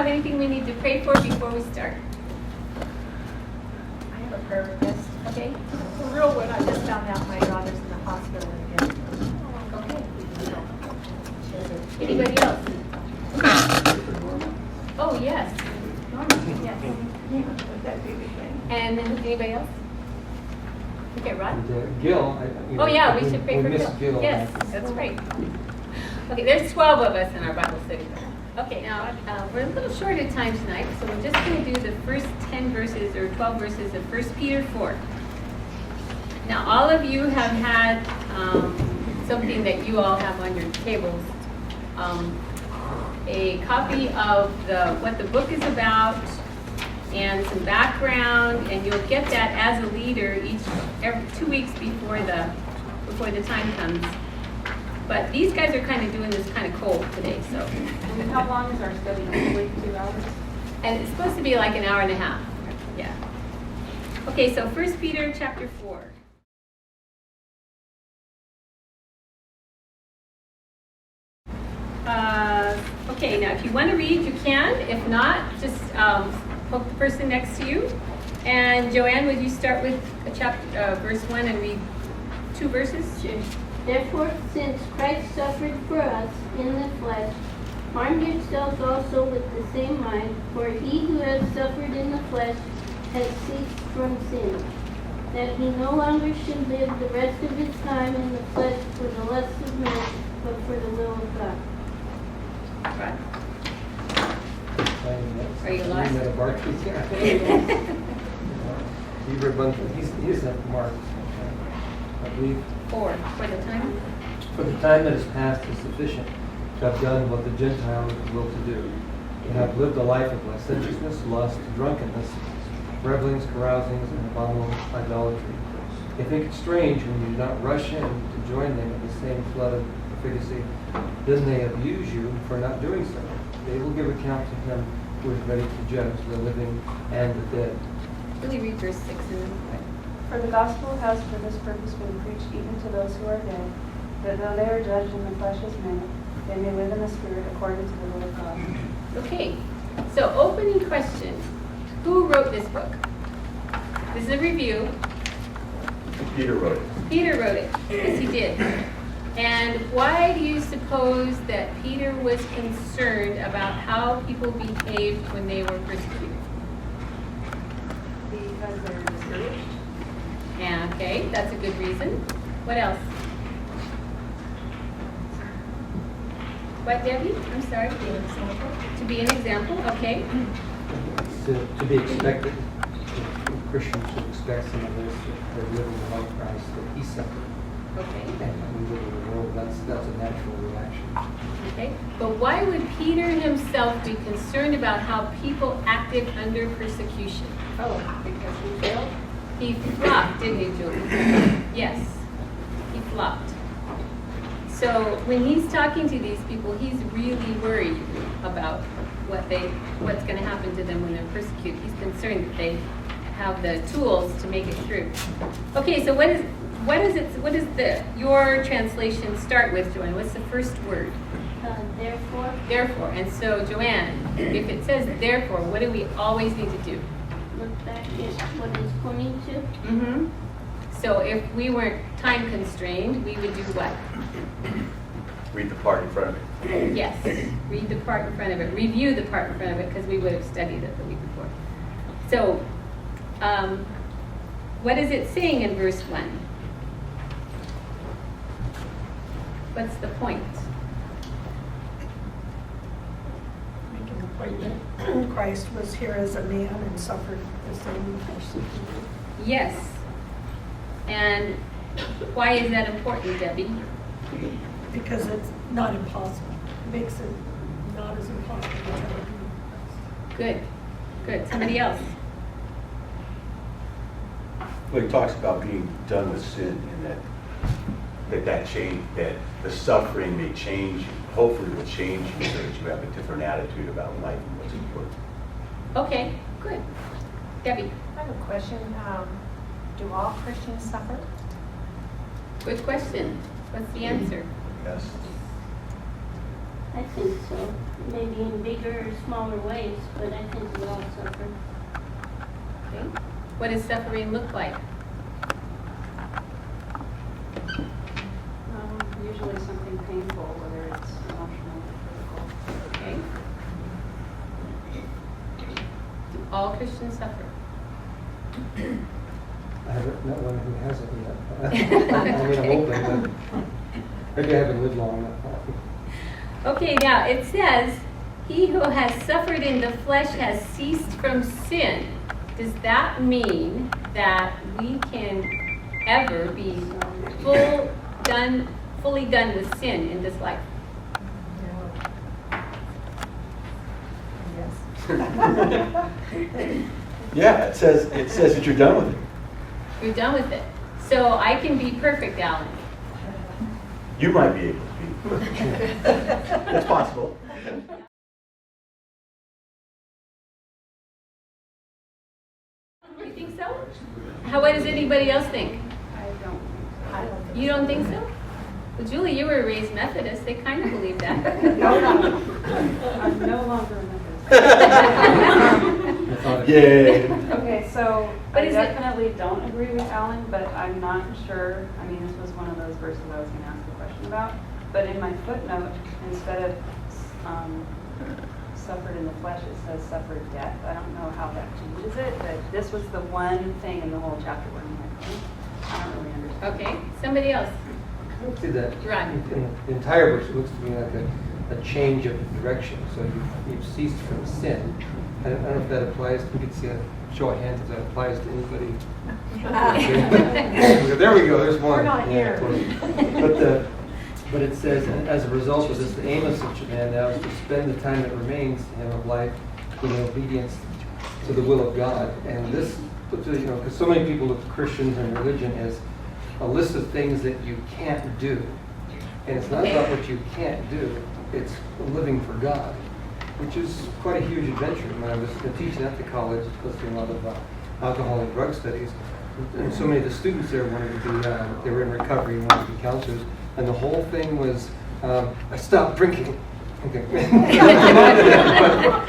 have anything we need to pray for before we start? I have a prayer request. Okay. It's a real one. I just found out my daughter's in the hospital again. Okay. Anybody else? Oh, yes. Norma, yes. And then anybody else? Okay, Rod? And, Gil. Oh, yeah, we should pray for miss Gil. Yes, that's right. Okay, there's 12 of us in our Bible study. Okay, now we're a little short of time tonight, so we're just going to do the first 10 verses or 12 verses of 1 Peter 4. Now, all of you have had something that you all have on your tables, a copy of what the book is about and some background, and you'll get that as a leader every 2 weeks before the time comes. But these guys are kind of doing this kind of cold today, so. And how long is our study? Usually 2 hours? And it's supposed to be like an hour and a half. Yeah. Okay, so 1 Peter chapter 4. Okay, now if you want to read, you can. If not, just poke the person next to you. And Joanne, would you start with verse 1 and read 2 verses? Sure. Therefore, since Christ suffered for us in the flesh, arm yourselves also with the same mind, for he who has suffered in the flesh has ceased from sin, that he no longer should live the rest of his time in the flesh for the lusts of men, but for the will of God. Right. Are you lost? He's at Mark, I believe. 4 for the time. For the time that is past is sufficient to have done what the Gentiles will to do, to have lived a life of licentiousness, lust, drunkenness, revelings, carousings, and abominable idolatry. They think it strange when you do not rush in to join them in the same flood of profligacy. Then they abuse you for not doing so. They will give account to him who is ready to judge the living and the dead. Really read verse 6 and then what? For the gospel has for this purpose been preached even to those who are dead, that though they are judged in the flesh as men, they may live in the spirit according to the will of God. Okay, so opening question. Who wrote this book? This is a review. Peter wrote it. Peter wrote it. Yes, he did. And why do you suppose that Peter was concerned about how people behaved when they were persecuted? Because they're discouraged. Yeah, okay, that's a good reason. What else? What, Debbie? I'm sorry. To be an example, okay. To be expected. Christians should expect some of this if they're living like Christ, that he suffered. Okay. And we live in the world, that's a natural reaction. Okay. But why would Peter himself be concerned about how people acted under persecution? Oh, because we failed? He flopped, didn't he, Julie? Yes. He flopped. So when he's talking to these people, he's really worried about what's going to happen to them when they're persecuted. He's concerned that they have the tools to make it through. Okay, so what does your translation start with, Joanne? What's the first word? Therefore. Therefore. And so, Joanne, if it says therefore, what do we always need to do? Look back at what it's pointing to. Mm-hmm. So if we weren't time constrained, we would do what? Read the part in front of it. Yes, read the part in front of it. Review the part in front of it because we would have studied it the week before. So, what is it saying in verse 1? What's the point? Making the point that Christ was here as a man and suffered the same persecution. Yes. And why is that important, Debbie? Because it's not impossible. It makes it not as impossible to try to do. Good. Good. Somebody else? Well, he talks about being done with sin and that change, that the suffering may change, hopefully will change you so that you have a different attitude about life and what's important. Okay, good. Debbie? I have a question. Do all Christians suffer? Good question. What's the answer? Yes. I think so. Maybe in bigger or smaller ways, but I think we all suffer. Okay. What does suffering look like? Usually something painful, whether it's emotional or physical. Okay. Do all Christians suffer? I haven't met one who hasn't yet. I mean, I'm hoping, but maybe I haven't lived long enough. Okay, now it says, he who has suffered in the flesh has ceased from sin. Does that mean that we can ever be fully done with sin in this life? Yes. Yeah, it says that you're done with it. You're done with it. So I can be perfect, Alan. You might be able to be. It's possible. You think so? What does anybody else think? I don't think so. I don't think You don't think so? Well, Julie, you were raised Methodist. They kind of believe that. I'm no longer a Methodist. Yay. Okay, so But I is it- definitely don't agree with Alan, but I'm not sure. I mean, this was one of those verses I was going to ask a question about. But in my footnote, instead of suffered in the flesh, it says suffered death. I don't know how that changes it, but this was the one thing in the whole chapter where I'm like, I don't really understand. Okay, somebody else. I don't see that. Right. In the entire verse, it looks to me like a change of direction. So you've ceased from sin. I don't know if that applies. We could see a show of hands if that applies to anybody. There we go. There's one. We're not Yeah. here. But it says, and as a result of this, the aim of such a man now is to spend the time that remains to him of life in obedience to the will of God. And this, because so many people look at Christians and religion as a list of things that you can't do. And it's not about what you can't do, it's living for God, which is quite a huge adventure. When I was teaching at the college, listening a lot of alcohol and drug studies, and so many of the students there wanted to be, they were in recovery and wanted to be counselors, and the whole thing was, I stopped drinking. Okay. But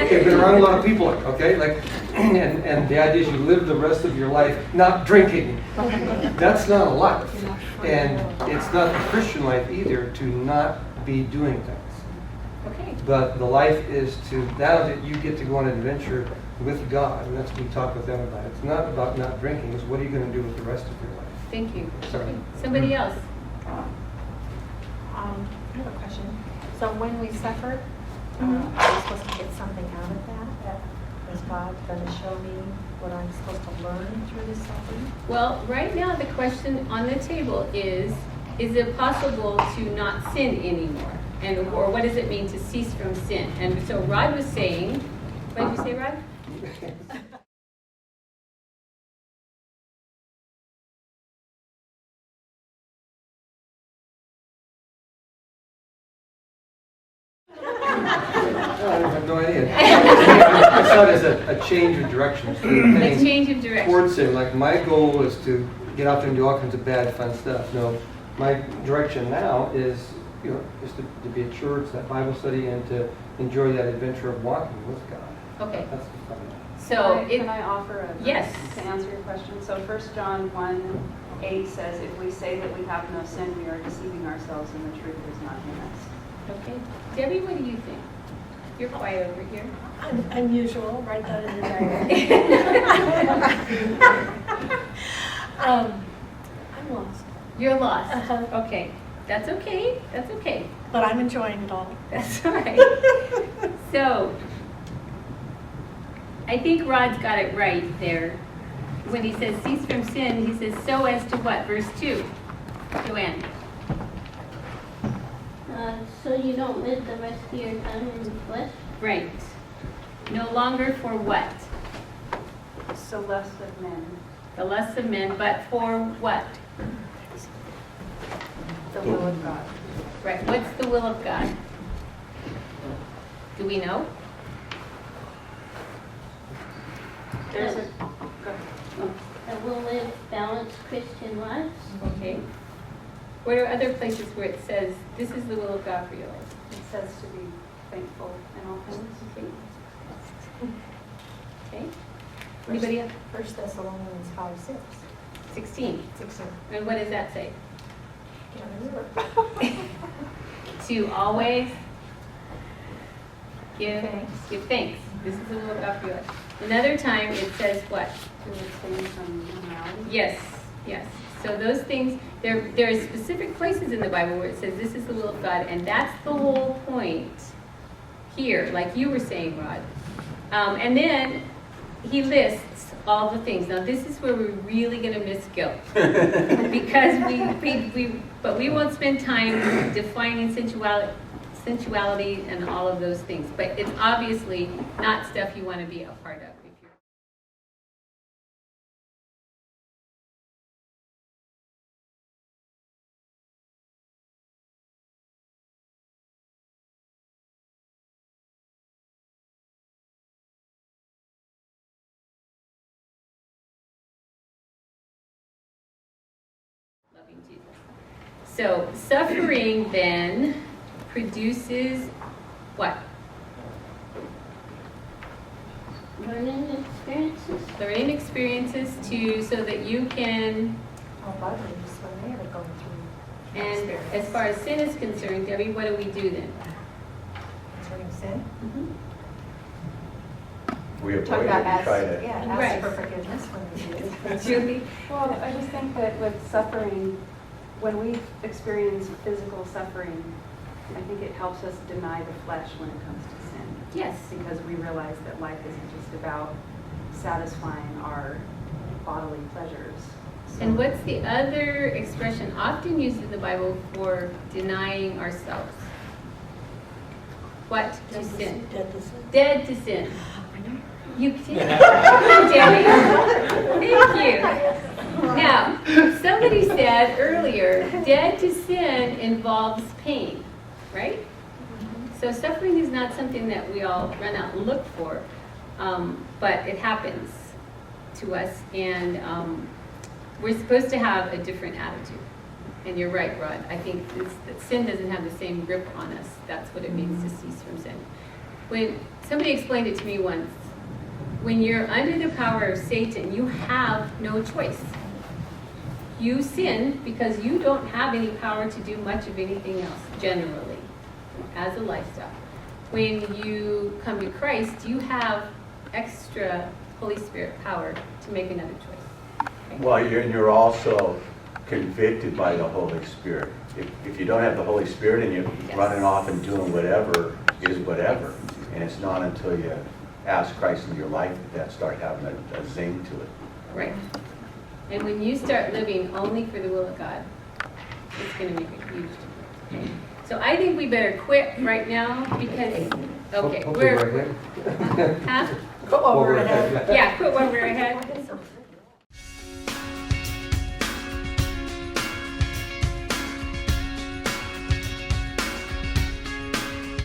I've been around a lot of people, okay? And the idea is you live the rest of your life not drinking. That's not a life. And it's not the Christian life either to not be doing things. Okay. But the life is to, now that you get to go on an adventure with God, and that's what we talk with them about. It's not about not drinking, it's what are you going to do with the rest of your life? Thank you. Sorry. Okay. Somebody else. I have a question. So when we suffer, are we supposed to get something out of that? Is God going to show me what I'm supposed to learn through this suffering? Well, right now the question on the table is it possible to not sin anymore? Or what does it mean to cease from sin? And so Rod was saying, what did you say, Rod? I have no idea. I saw it as a change of direction. So you're A heading change of direction. towards sin. Like my goal is to get out there and do all kinds of bad, fun stuff. No, my direction now is, is to be at church, that Bible study, and to enjoy that adventure of walking with God. Okay. That's the fun. So Can I offer a verse Yes. to answer your question? So 1 John 1:8 says, if we say that we have no sin, we are deceiving ourselves and the truth is not in us. Okay. Debbie, what do you think? You're quiet over here. Unusual, right down in your diary. I'm lost, You're lost. Uh-huh. Okay. That's okay. That's okay. but I'm enjoying it all. That's all right. So, I think Rod's got it right there. When he says cease from sin, he says so as to what? Verse 2. Joanne. So you don't live the rest of your time in the flesh? Right. No longer for what? So less of men. The lusts of men, but for what? The will of God. Right. What's the will of God? Do we know? There's a, go ahead. That we'll live balanced Christian lives? Okay. What are other places where it says, this is the will of God for your life? It says to be thankful in all things. Okay. Anybody else? 1 Thessalonians 5:6. 16. 16. And what does that say? Can't remember. To always give Thanks. give thanks. This is the will of God for your life. Another time it says what? To abstain from immorality. Yes, yes. So those things, there are specific places in the Bible where it says this is the will of God, and that's the whole point here, like you were saying, Rod. And then he lists all the things. Now this is where we're really going to miss guilt, because but we won't spend time defining sensuality and all of those things. But it's obviously not stuff you want to be a part of. If you're loving Jesus. So suffering then produces what? Learning experiences. Learning experiences so that you can, All bodies when they are going through and experience. as far as sin is concerned, Debbie, what do we do then? Concerning sin. We avoid Talk it, about we try to. ask Right. for forgiveness when we do. Julie? Well, I just think that with suffering, when we experience physical suffering, I think it helps us deny the flesh when it comes to sin. Yes. Because we realize that life isn't just about satisfying our bodily pleasures. So- And what's the other expression often used in the Bible for denying ourselves? What to sin? Dead to sin. Dead to sin. You did. Debbie. Thank you. Now, somebody said earlier, dead to sin involves pain, right? So suffering is not something that we all run out and look for, but it happens to us, and we're supposed to have a different attitude. And you're right, Rod. I think that sin doesn't have the same grip on us. That's what it means to cease from sin. When somebody explained it to me once, when you're under the power of Satan, you have no choice. You sin because you don't have any power to do much of anything else, generally, as a lifestyle. When you come to Christ, you have extra Holy Spirit power to make another choice. Okay? Well, you're also convicted by the Holy Spirit. If you don't have the Holy Spirit and you're Yes. running off and doing whatever is whatever, and it's not until you ask Christ into your life that start having a zing to it. Right. And when you start living only for the will of God, it's going to make a huge difference. Okay? So I think we better quit right now because, okay, Hopefully we're, right here. huh? Go over ahead. Yeah, quit